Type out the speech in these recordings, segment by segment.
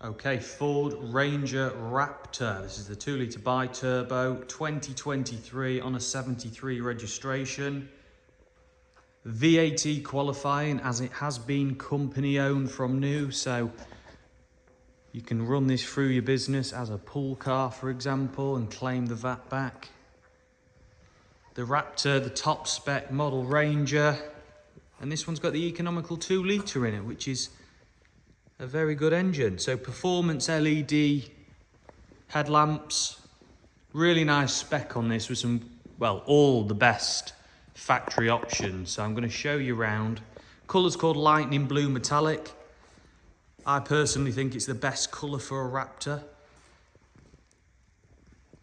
Okay, Ford Ranger Raptor. This is the 2-litre bi-turbo, 2023 on a 73 registration. VAT qualifying as it has been company owned from new, so you can run this through your business as a pool car, for example, and claim the VAT back. The Raptor, the top spec model Ranger, and this one's got the economical 2-litre in it, which is a very good engine. So performance LED headlamps, really nice spec on this with some, well, all the best factory options. So I'm going to show you around. Colour's called lightning blue metallic. I personally think it's the best colour for a Raptor.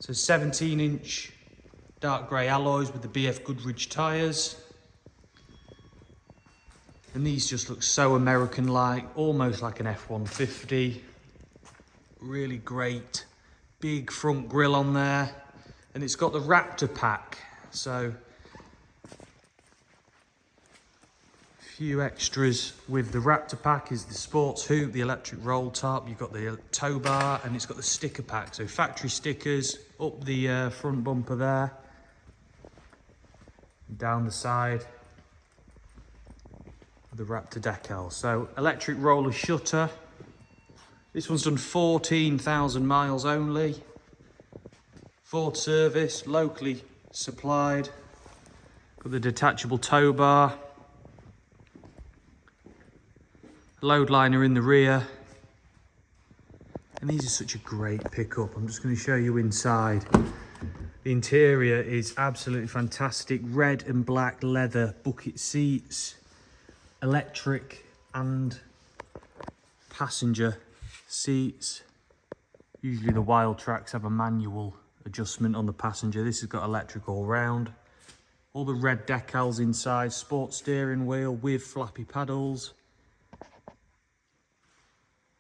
So 17-inch dark grey alloys with the BFGOODRICH tyres. And these just look so American-like, almost like an F-150. Really great big front grille on there. And it's got the Raptor pack. So a few extras with the Raptor pack is the sports hoop, the electric roll top, you've got the tow bar, and it's got the sticker pack. So factory stickers up the front bumper there, down the side. The Raptor decal. So electric roller shutter. This one's done 14,000 miles only. Ford service, locally supplied. Got the detachable tow bar. Load liner in the rear. And these are such a great pickup. I'm just going to show you inside. The interior is absolutely fantastic. Red and black leather bucket seats. Electric and passenger seats. Usually the Wild Tracks have a manual adjustment on the passenger. This has got electric all round. All the red decals inside, sport steering wheel with flappy paddles.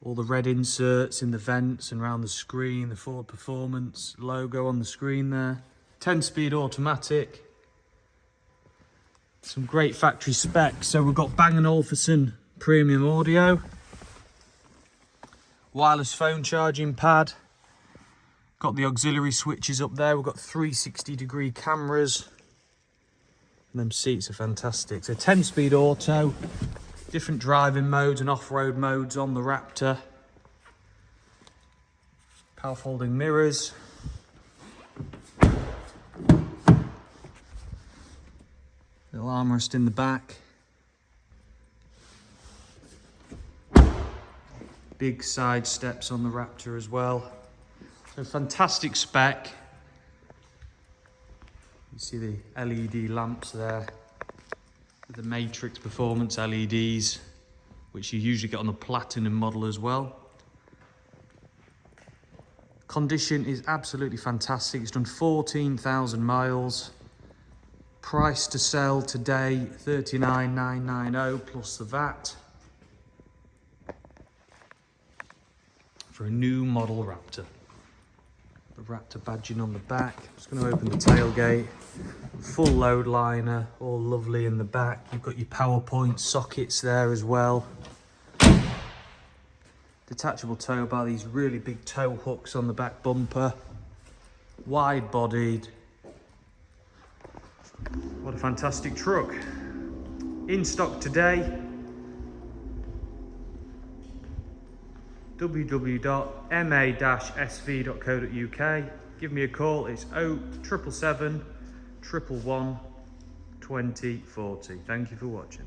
All the red inserts in the vents and around the screen, the Ford Performance logo on the screen there. 10-speed automatic. Some great factory specs. So we've got Bang & Olufsen premium audio, wireless phone charging pad, got the auxiliary switches up there, we've got 360-degree cameras, and them seats are fantastic. So 10-speed auto, different driving modes and off-road modes on the Raptor, power folding mirrors. Little armrest in the back. Big side steps on the Raptor as well. So fantastic spec. You see the LED lamps there. The Matrix Performance LEDs, which you usually get on the Platinum model as well. Condition is absolutely fantastic. It's done 14,000 miles. Price to sell today, $39,990 plus the VAT for a new model Raptor. The Raptor badging on the back. I'm just going to open the tailgate. Full load liner, all lovely in the back. You've got your PowerPoint sockets there as well. Detachable tow bar, these really big tow hooks on the back bumper. Wide bodied. What a fantastic truck. In stock today. www.ma-sv.co.uk. Give me a call. It's 0777 111 2040. Thank you for watching.